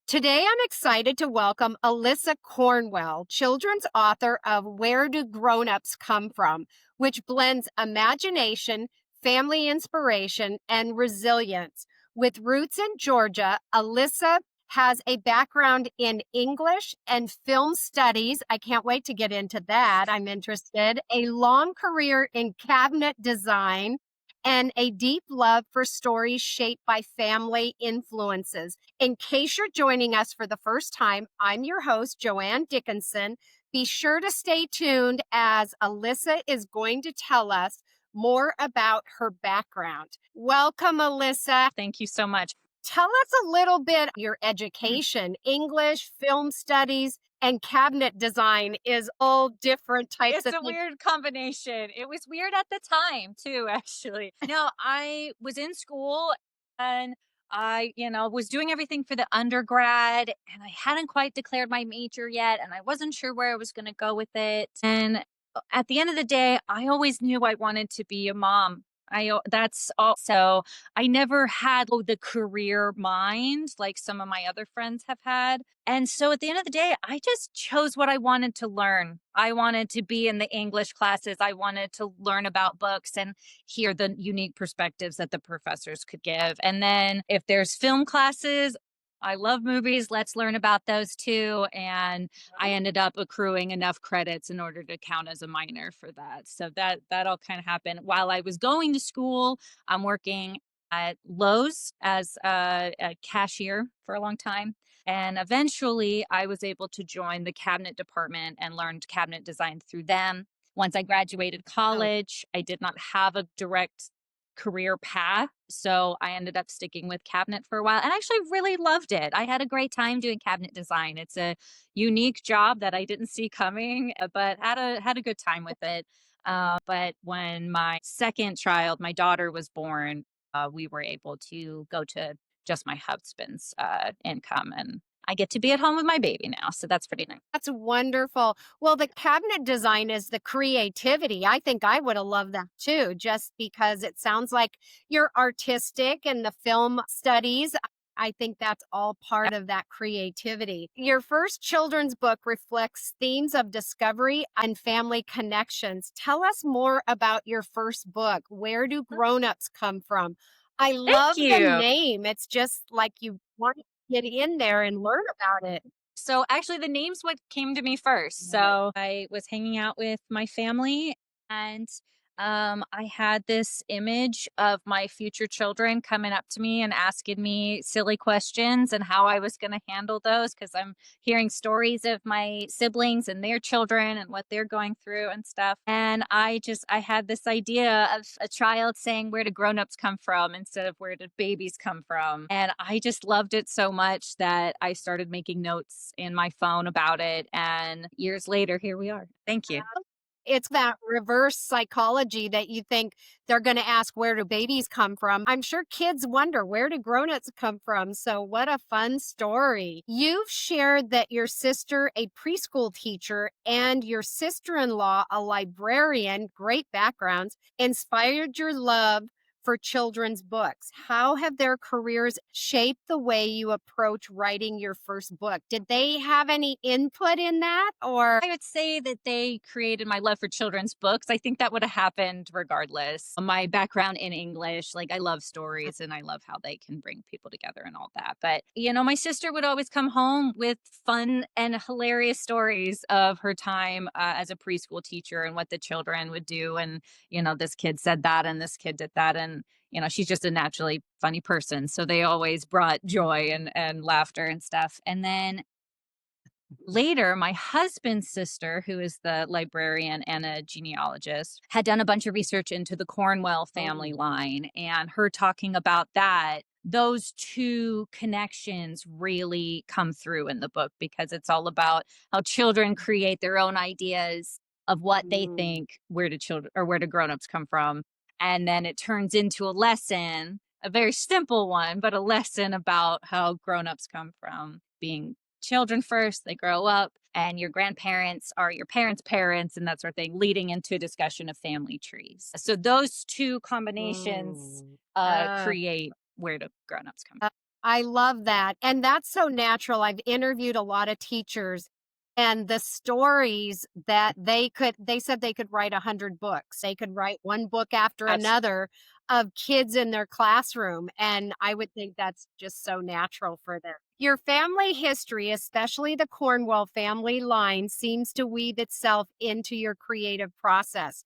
Today, I'm excited to welcome Alyssa Cornwell, children's author of Where Do Grown-Ups Come From, which blends imagination, family inspiration, and resilience. With roots in Georgia, Alyssa has a background in English and film studies. I can't wait to get into that. I'm interested. A long career in cabinet design and a deep love for stories shaped by family influences. In case you're joining us for the first time, I'm your host, JoAnn Dickinson. Be sure to stay tuned as Alyssa is going to tell us more about her background. Welcome, Alyssa. Thank you so much. Tell us a little bit your Mm. education. English, film studies, and cabinet design is all different types It's of a things. weird combination. It was weird at the time too, actually. No, I was in school and I was doing everything for the undergrad and I hadn't quite declared my major yet and I wasn't sure where I was going to go with it. And at the end of the day, I always knew I wanted to be a mom. That's also I never had the career mind like some of my other friends have had. And so at the end of the day, I just chose what I wanted to learn. I wanted to be in the English classes. I wanted to learn about books and hear the unique perspectives that the professors could give. And then if there's film classes, I love movies. Let's learn about those too. And I ended up accruing enough credits in order to count as a minor for that. So that all kind of happened while I was going to school. I'm working at Lowe's as a cashier for a long time. And eventually, I was able to join the cabinet department and learned cabinet design through them. Once I graduated Oh, college, I did not have a direct career path. So I ended up sticking with cabinet for a while and actually really loved it. I had a great time doing cabinet design. It's a unique job that I didn't see coming, but had a good time with it. But when my second child, my daughter, was born, we were able to go to just my husband's income, and I get to be at home with my baby now. So that's pretty nice. that's wonderful. Well, the cabinet design is the creativity. I think I would have loved that too, just because it sounds like you're artistic and the film studies. I think that's all part of that creativity. Your first children's book reflects themes of discovery and family connections. Tell us more about your first book. Where do grown-ups come from? I Thank love the you. name. It's just like you want to get in there and learn about it. So actually the name's what came to me first. So I was hanging out with my family and I had this image of my future children coming up to me and asking me silly questions and how I was going to handle those because I'm hearing stories of my siblings and their children and what they're going through and stuff. And I had this idea of a child saying, "Where do grown-ups come from?" instead of "Where did babies come from?" And I just loved it so much that I started making notes in my phone about it. And years later, here we are. Thank you. It's that reverse psychology that you think they're gonna ask, "Where do babies come from?" I'm sure kids wonder, "Where do grown-ups come from?" So what a fun story. You've shared that your sister, a preschool teacher, and your sister-in-law, a librarian, great backgrounds, inspired your love for children's books. How have their careers shaped the way you approach writing your first book? Did they have any input in that, or I would say that they created my love for children's books. I think that would have happened regardless. My background in English, like I love stories and I love how they can bring people together and all that. But my sister would always come home with fun and hilarious stories of her time as a preschool teacher and what the children would do. And this kid said that and this kid did that. And she's just a naturally funny person. So they always brought joy and laughter and stuff. And then later, my husband's sister, who is the librarian and a genealogist, had done a bunch of research into the Cornwell family line and her talking about that. Those two connections really come through in the book because it's all about how children create their own ideas of what they Mm. think where do grown-ups come from. And then it turns into a lesson, a very simple one, but a lesson about how grown-ups come from being children first, they grow up, and your grandparents are your parents' parents, and that sort of thing, leading into a discussion of family trees. So those two combinations Mm. create where do grown-ups come Uh, from. I love that, and that's so natural. I've interviewed a lot of teachers, and the stories that they said they could write 100 books. They could write one book after That's another of kids in their classroom, and I would think that's just so natural for them. Your family history, especially the Cornwell family line, seems to weave itself into your creative process.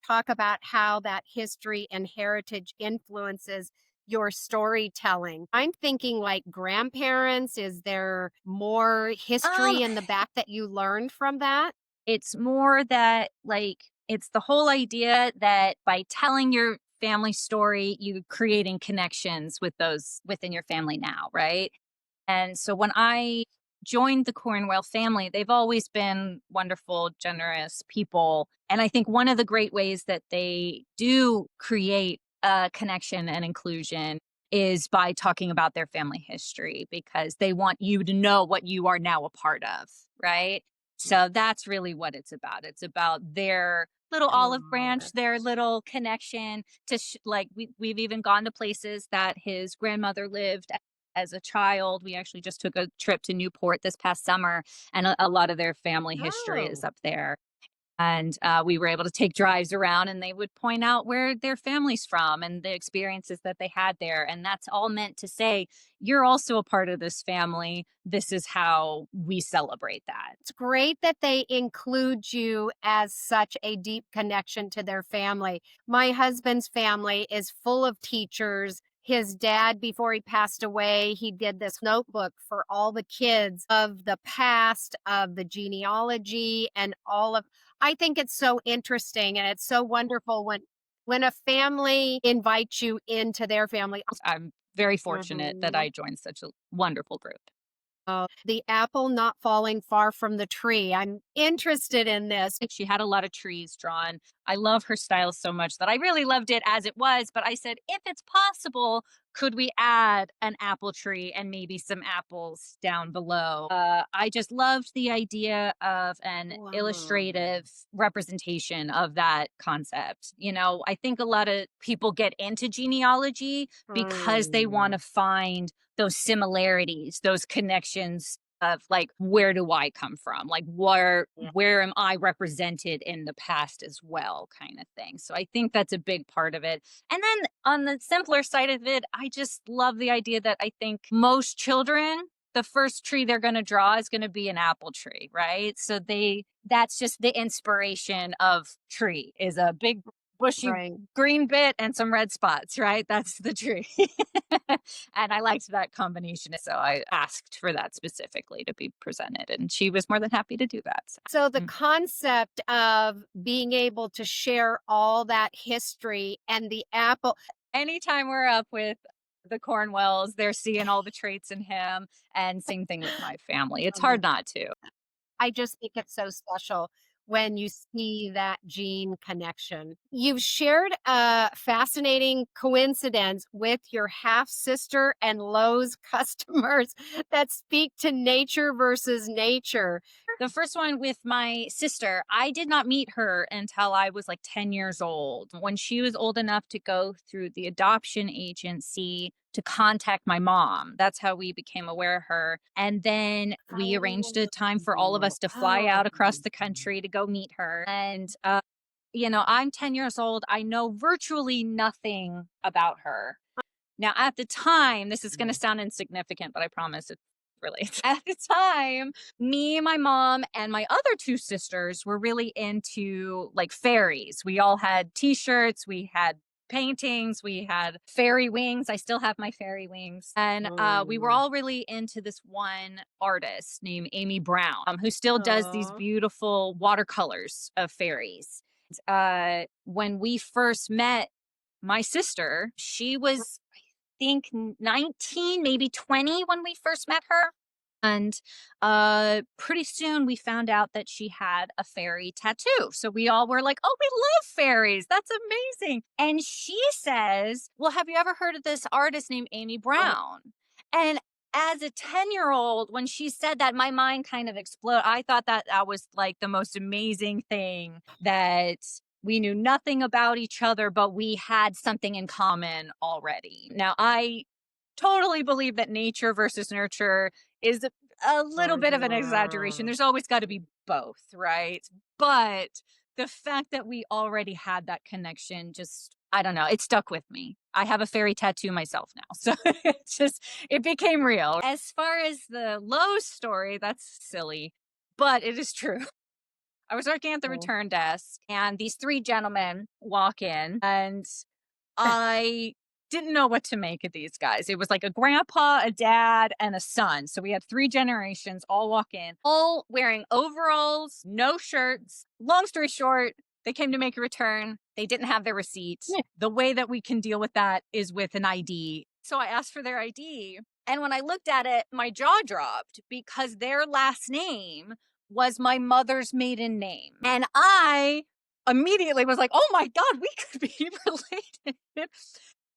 Talk about how that history and heritage influences your storytelling. I'm thinking like grandparents. Is there more um history in the back that you learned from that? it's more that like it's the whole idea that by telling your family story, you creating connections with those within your family now, right? And so when I joined the Cornwell family, they've always been wonderful, generous people. And I think one of the great ways that they do create a connection and inclusion is by talking about their family history because they want you to know what you are now a part of, right? So that's really what it's about. It's about their little olive Oh, branch, that's their little connection to like we've even gone to places that his grandmother lived as a child. We actually just took a trip to Newport this past summer, and a lot of their family history is oh, up there. And we were able to take drives around, and they would point out where their family's from and the experiences that they had there. And that's all meant to say, you're also a part of this family. This is how we celebrate that. it's great that they include you as such a deep connection to their family. My husband's family is full of teachers. His dad, before he passed away, he did this notebook for all the kids of the past, of the genealogy, and all of. I think it's so interesting and it's so wonderful when a family invites you into their family. I'm very fortunate that Mhm. I joined such a wonderful group. The apple not falling far from the tree. I'm interested in this. She had a lot of trees drawn. I love her style so much that I really loved it as it was, but I said, if it's possible, could we add an apple tree and maybe some apples down below? I just loved the idea of an Wow. illustrative representation of that concept. You know, I think a lot of people get into genealogy because they want Mm. to find those similarities, those connections of like where do I come from? Like Yeah, where am I represented in the past as well kind of thing. So I think that's a big part of it. And then on the simpler side of it, I just love the idea that I think most children the first tree they're going to draw is going to be an apple tree, right? So they that's just the inspiration of tree is a big bushy right. green bit and some red spots, right? That's the tree. And I liked that combination. So I asked for that specifically to be presented, and she was more than happy to do that. So, So the mm. concept of being able to share all that history and the apple. Anytime we're up with the Cornwells, they're seeing all the traits in him, and same thing with my family. It's hard not to. I just think it's so special when you see that gene connection. You've shared a fascinating coincidence with your half sister and Lowe's customers that speak to nature versus nature. The first one with my sister, I did not meet her until I was like 10 years old. When she was old enough to go through the adoption agency to contact my mom, that's how we became aware of her. And then we arranged a time for all of Oh, us to fly oh. out across the country to go meet her. And, you know, I'm 10 years old. I know virtually nothing about her. Now, at the time, this is going to sound insignificant, but I promise it relates. At the time, me, my mom, and my other two sisters were really into like fairies. We all had t shirts, we had paintings, we had fairy wings. I still have my fairy wings. And we were Oh. all really into this one artist named Amy Brown, who still does these Aw. beautiful watercolors of fairies. When we first met my sister, she was think 19, maybe 20 when we first met her. And pretty soon we found out that she had a fairy tattoo. So we all were like, oh, we love fairies. That's amazing. And she says, well, have you ever heard of this artist named Amy Brown? And as a 10-year-old, when she said that, my mind kind of exploded. I thought that that was like the most amazing thing that we knew nothing about each other, but we had something in common already. Now, I totally believe that nature versus nurture is a little bit of an exaggeration. There's always got to be both, right? But the fact that we already had that connection just, I don't know, it stuck with me. I have a fairy tattoo myself now. So it became real. As far as the Lowe's story, that's silly, but it is true. I was working at the Oh. return desk and these three gentlemen walk in and I didn't know what to make of these guys. It was like a grandpa, a dad, and a son. So we had three generations all walk in, all wearing overalls, no shirts. Long story short, they came to make a return. They didn't have their receipt. Yeah. The way that we can deal with that is with an ID. So I asked for their ID. And when I looked at it, my jaw dropped because their last name was my mother's maiden name. And I immediately was like, oh my God, we could be related.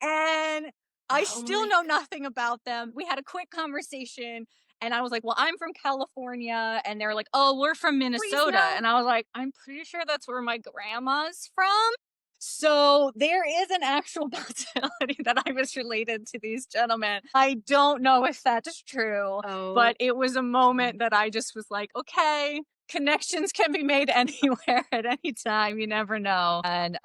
And I Oh still my know nothing about them. We had a quick conversation and I was like, well, I'm from California. And they were like, oh, we're from please Minnesota. no. And I was like, I'm pretty sure that's where my grandma's from. So there is an actual possibility that I was related to these gentlemen. I don't know if that's true, Oh. but it was a moment that I just was like, okay, connections can be made anywhere at any time. You never know. And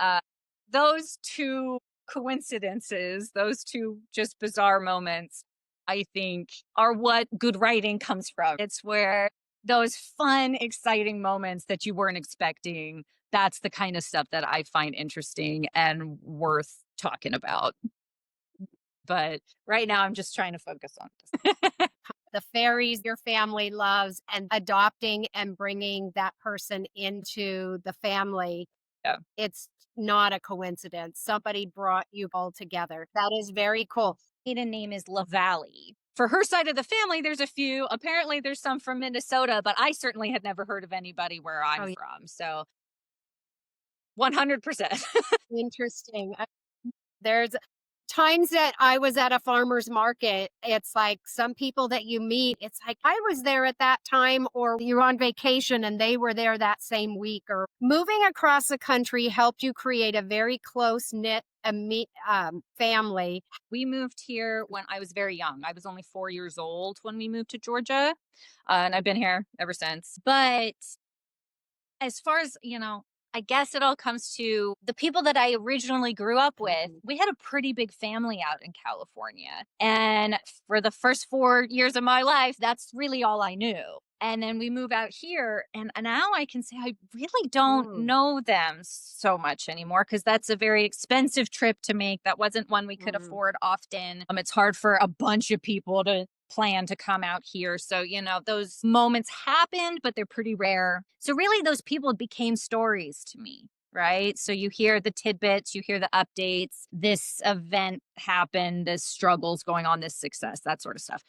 those two coincidences, those two just bizarre moments, I think are what good writing comes from. It's where those fun, exciting moments that you weren't expecting, that's the kind of stuff that I find interesting and worth talking about. But right now, I'm just trying to focus on this. The fairies your family loves and adopting and bringing that person into the family. Yeah. It's not a coincidence. Somebody brought you all together. That is very cool. Maiden name is LaValley. For her side of the family, there's a few. Apparently, there's some from Minnesota, but I certainly had never heard of anybody where I'm Oh, yeah. from. So 100%. Interesting. There's times that I was at a farmer's market. It's like some people that you meet, it's like I was there at that time, or you're on vacation and they were there that same week. Or moving across the country helped you create a very close knit family. We moved here when I was very young. I was only 4 years old when we moved to Georgia, and I've been here ever since. But as far as, I guess it all comes to the people that I originally grew up with. Mhm. We had a pretty big family out in California. And for the first 4 years of my life, that's really all I knew. And then we move out here, and now I can say I really don't Mm, know them so much anymore because that's a very expensive trip to make. That wasn't one we could mm. afford often. It's hard for a bunch of people to plan to come out here. So, those moments happened, but they're pretty rare. So, really, those people became stories to me, right? So, you hear the tidbits, you hear the updates. This event happened, this struggles going on, this success, that sort of stuff.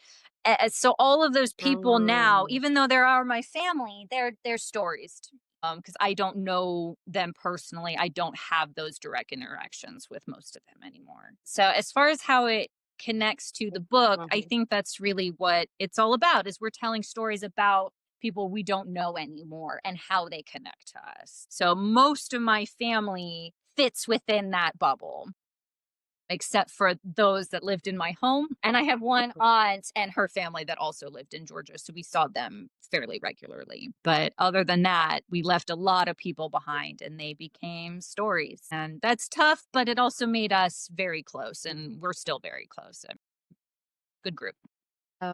So, all of those people now, Mm. even though they are my family, they're stories to me. Because I don't know them personally, I don't have those direct interactions with most of them anymore. So, as far as how it connects to the book, I Mhm. think that's really what it's all about is we're telling stories about people we don't know anymore and how they connect to us. So most of my family fits within that bubble except for those that lived in my home. And I have one aunt and her family that also lived in Georgia. So we saw them fairly regularly. But other than that, we left a lot of people behind and they became stories. And that's tough, but it also made us very close. And we're still very close. And good group. Oh,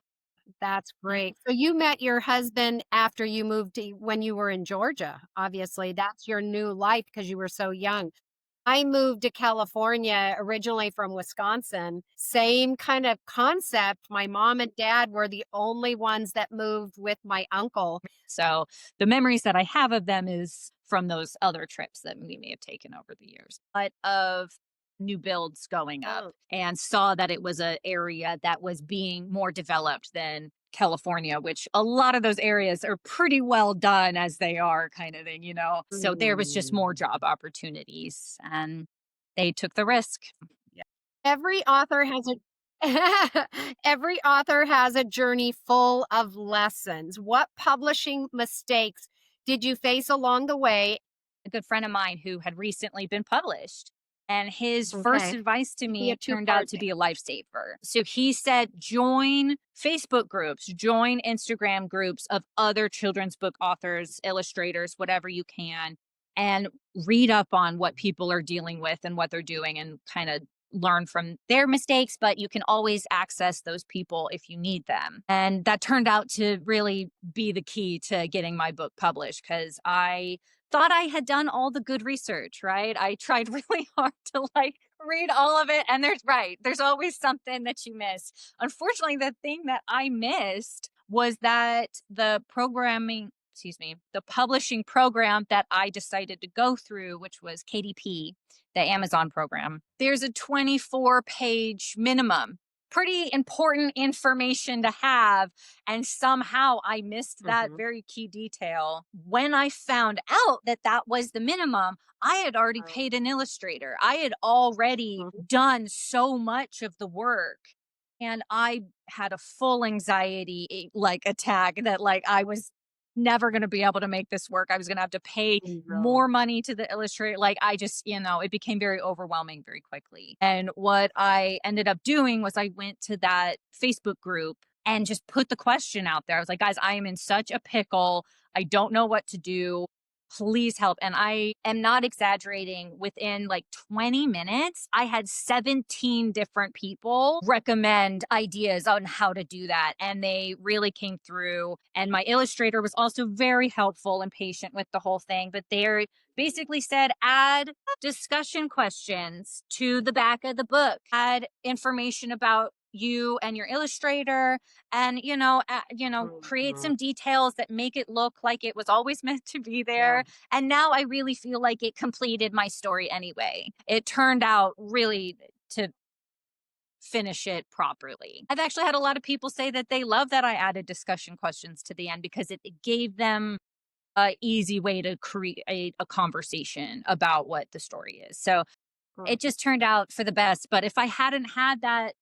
that's Yeah. great. So you met your husband after you moved to when you were in Georgia. Obviously, that's your new life because you were so young. I moved to California originally from Wisconsin. Same kind of concept. My mom and dad were the only ones that moved with my uncle. So the memories that I have of them is from those other trips that we may have taken over the years. But of new builds going up Oh. and saw that it was an area that was being more developed than California, which a lot of those areas are pretty well done as they are, kind of thing. So there was just more Mm. job opportunities and they took the risk. Yeah. Every author has a every author has a journey full of lessons. What publishing mistakes did you face along the way? A good friend of mine who had recently been published And his first Okay. advice to Be a me turned out two-part. to be a lifesaver. So he said, join Facebook groups, join Instagram groups of other children's book authors, illustrators, whatever you can, and read up on what people are dealing with and what they're doing and kind of learn from their mistakes. But you can always access those people if you need them. And that turned out to really be the key to getting my book published because I thought I had done all the good research, right? I tried really hard to read all of it. And there's always something that you miss. Unfortunately, the thing that I missed was that the publishing program that I decided to go through, which was KDP, the Amazon program, there's a 24-page minimum. Pretty important information to have. And somehow I missed that Mhm. very key detail. When I found out that that was the minimum, I had already Right. paid an illustrator. I had already Mhm. done so much of the work. And I had a full anxiety attack that I was never going to be able to make this work. I was going to have to pay No. more money to the illustrator. I just, it became very overwhelming very quickly. And what I ended up doing was I went to that Facebook group and just put the question out there. I was like, guys, I am in such a pickle. I don't know what to do. Please help. And I am not exaggerating. Within 20 minutes, I had 17 different people recommend ideas on how to do that. And they really came through. And my illustrator was also very helpful and patient with the whole thing. But they basically said, add discussion questions to the back of the book, add information about you and your illustrator, and create Mhm. some details that make it look like it was always meant to be Yeah. there. And now I really feel like it completed my story anyway. It turned out really to finish it properly. I've actually had a lot of people say that they love that I added discussion questions to the end because it gave them a easy way to create a conversation about what the story is. So it Mhm. just turned out for the best. But if I hadn't had that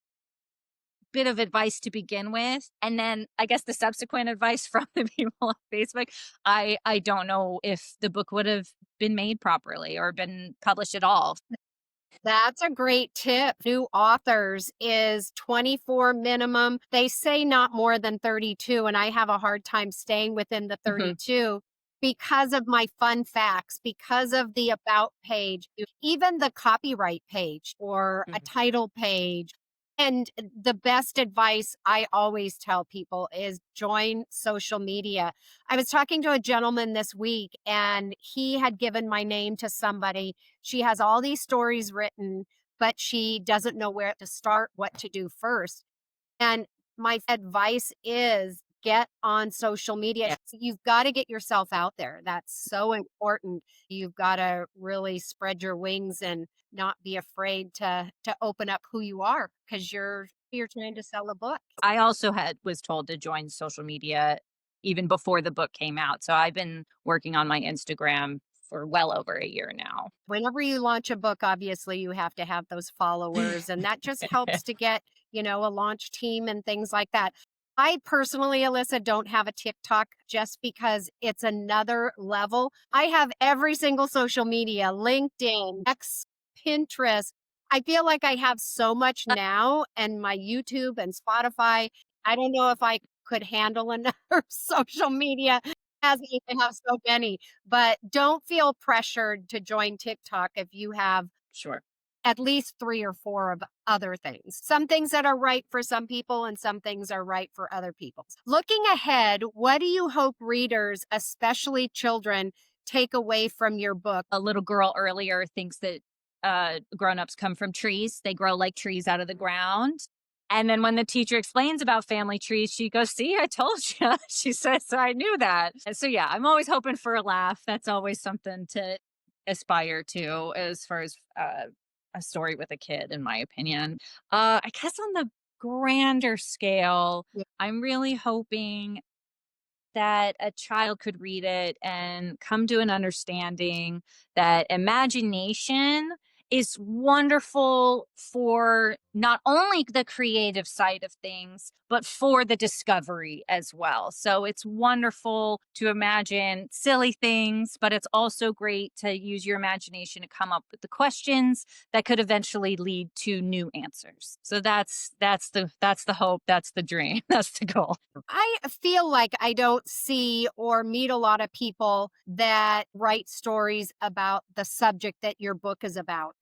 bit of advice to begin with, and then I guess the subsequent advice from the people on Facebook, I don't know if the book would have been made properly or been published at all. That's a great tip. New authors is 24 minimum. They say not more than 32, and I have a hard time staying within the Mhm, 32 because of my fun facts, because of the about page, even the copyright page or a mhm. title page. And the best advice I always tell people is join social media. I was talking to a gentleman this week, and he had given my name to somebody. She has all these stories written, but she doesn't know where to start, what to do first. And my advice is get on social media. Yeah. You've got to get yourself out there. That's so important. You've got to really spread your wings and not be afraid to open up who you are because you're trying to sell a book. I also was told to join social media even before the book came out. So I've been working on my Instagram for well over a year now. Whenever you launch a book, obviously you have to have those followers, and that just helps to get, a launch team and things like that. I personally, Alyssa, don't have a TikTok just because it's another level. I have every single social media, LinkedIn, X, Pinterest. I feel like I have so much now, and my YouTube and Spotify. I don't know if I could handle another social media as I have so many. But don't feel pressured to join TikTok if you have Sure. at least 3 or 4 of other things. Some things that are right for some people and some things are right for other people. Looking ahead, what do you hope readers, especially children, take away from your book? A little girl earlier thinks that grown-ups come from trees. They grow like trees out of the ground. And then when the teacher explains about family trees, she goes, "See, I told you." She says, "So I knew that." And so, yeah, I'm always hoping for a laugh. That's always something to aspire to as far as a story with a kid, in my opinion. I guess on the grander scale, Yeah. I'm really hoping that a child could read it and come to an understanding that imagination is wonderful for not only the creative side of things, but for the discovery as well. So it's wonderful to imagine silly things, but it's also great to use your imagination to come up with the questions that could eventually lead to new answers. So that's the hope, that's the dream, that's the goal. I feel like I don't see or meet a lot of people that write stories about the subject that your book is about.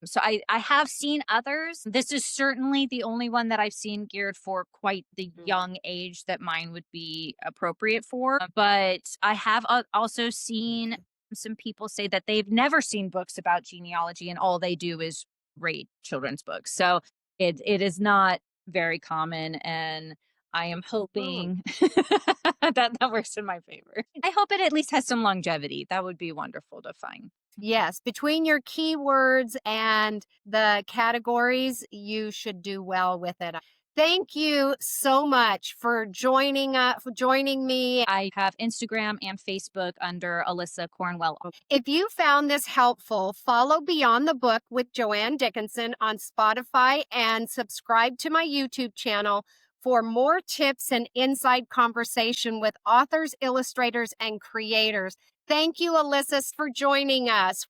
So I have seen others. This is certainly the only one that I've seen geared for quite the Mm. young age that mine would be appropriate for. But I have also seen some people say that they've never seen books about genealogy and all they do is read children's books. So it is not very common, and I am Mm. hoping that works in my favor. I hope it at least has some longevity. That would be wonderful to find. Yes, between your keywords and the categories, you should do well with it. Thank you so much for joining me. I have Instagram and Facebook under Alyssa Cornwell. If you found this helpful, follow Beyond the Book with JoAnn Dickinson on Spotify and subscribe to my YouTube channel for more tips and inside conversation with authors, illustrators, and creators. Thank you, Alyssa, for joining us.